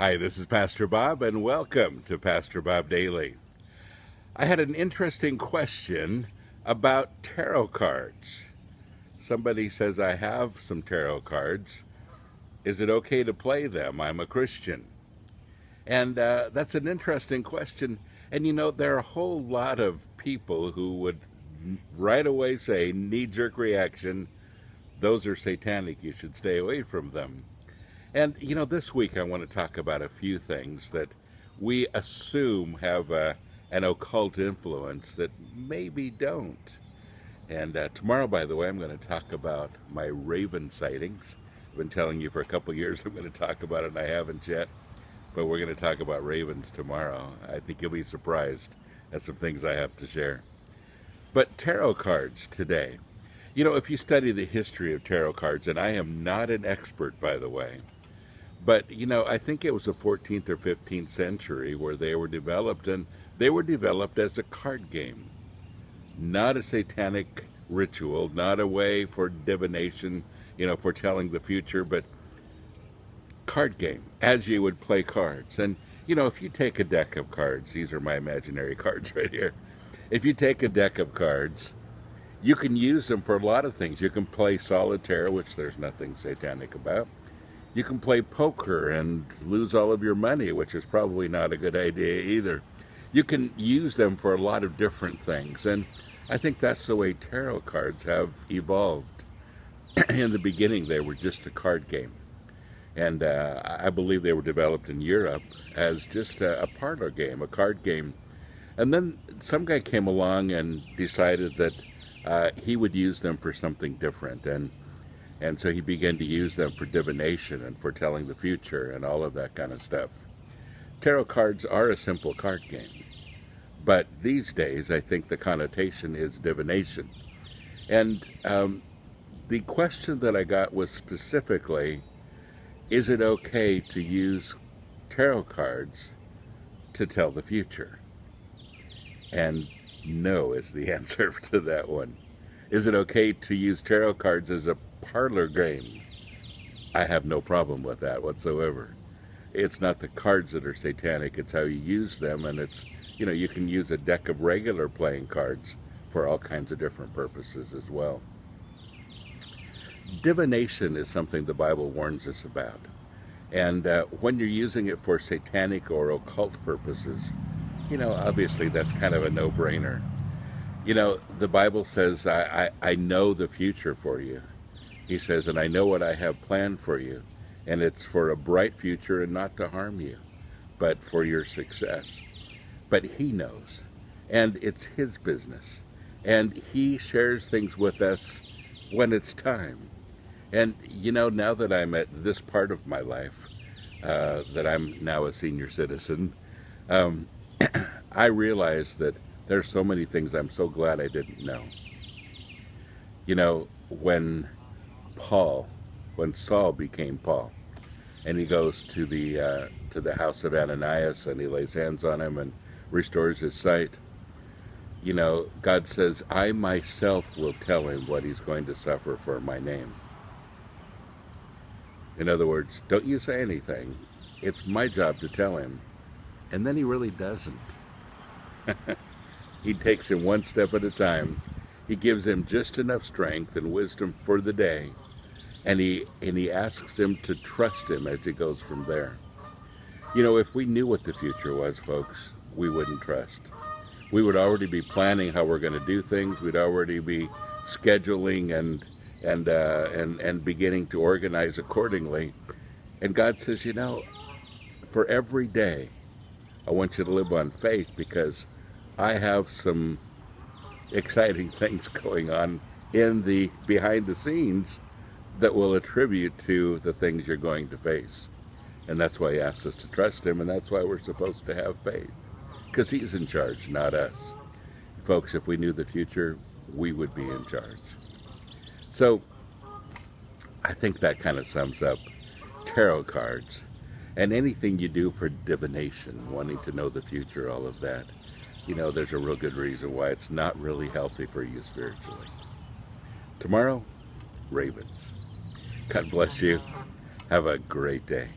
Hi, this is Pastor Bob, and welcome to Pastor Bob Daily. I had an interesting question about tarot cards. Somebody says, I have some tarot cards. Is it okay to play them? I'm a Christian. And that's an interesting question. And there are a whole lot of people who would right away say, knee-jerk reaction, those are satanic, you should stay away from them. And, this week I want to talk about a few things that we assume have an occult influence that maybe don't. And tomorrow, by the way, I'm going to talk about my raven sightings. I've been telling you for a couple years I'm going to talk about it, and I haven't yet. But we're going to talk about ravens tomorrow. I think you'll be surprised at some things I have to share. But tarot cards today. If you study the history of tarot cards, and I am not an expert, by the way, but, I think it was the 14th or 15th century where they were developed, and they were developed as a card game, not a satanic ritual, not a way for divination, foretelling the future, but card game, as you would play cards. And, if you take a deck of cards, these are my imaginary cards right here. If you take a deck of cards, you can use them for a lot of things. You can play solitaire, which there's nothing satanic about. You can play poker and lose all of your money, which is probably not a good idea either. You can use them for a lot of different things. And I think that's the way tarot cards have evolved. In the beginning, they were just a card game. And I believe they were developed in Europe as just a parlor game, a card game. And then some guy came along and decided that he would use them for something different. And so he began to use them for divination and foretelling the future and all of that kind of stuff. Tarot cards are a simple card game. But these days, I think the connotation is divination. And the question that I got was specifically, is it okay to use tarot cards to tell the future? And no is the answer to that one. Is it okay to use tarot cards as a parlor game? I have no problem with that whatsoever. It's not the cards that are satanic, it's how you use them, and it's, you can use a deck of regular playing cards for all kinds of different purposes as well. Divination is something the Bible warns us about. And when you're using it for satanic or occult purposes, obviously that's kind of a no-brainer. The Bible says, I know the future for you. He says, and I know what I have planned for you. And it's for a bright future and not to harm you, but for your success. But he knows. And it's his business. And he shares things with us when it's time. And, now that I'm at this part of my life, that I'm now a senior citizen, I realize that there's so many things I'm so glad I didn't know. When Saul became Paul, and he goes to the house of Ananias, and he lays hands on him and restores his sight, God says, I myself will tell him what he's going to suffer for my name. In other words, don't you say anything. It's my job to tell him. And then he really doesn't. He takes him one step at a time. He gives him just enough strength and wisdom for the day. And he asks him to trust him as he goes from there. If we knew what the future was, folks, we wouldn't trust. We would already be planning how we're going to do things. We'd already be scheduling and beginning to organize accordingly. And God says, for every day, I want you to live on faith, because I have some exciting things going on in the behind the scenes that will attribute to the things you're going to face. And that's why he asks us to trust him, and that's why we're supposed to have faith, because he's in charge, not us. Folks, if we knew the future, we would be in charge. So I think that kind of sums up tarot cards and anything you do for divination, wanting to know the future, all of that. There's a real good reason why it's not really healthy for you spiritually. Tomorrow, ravens. God bless you. Have a great day.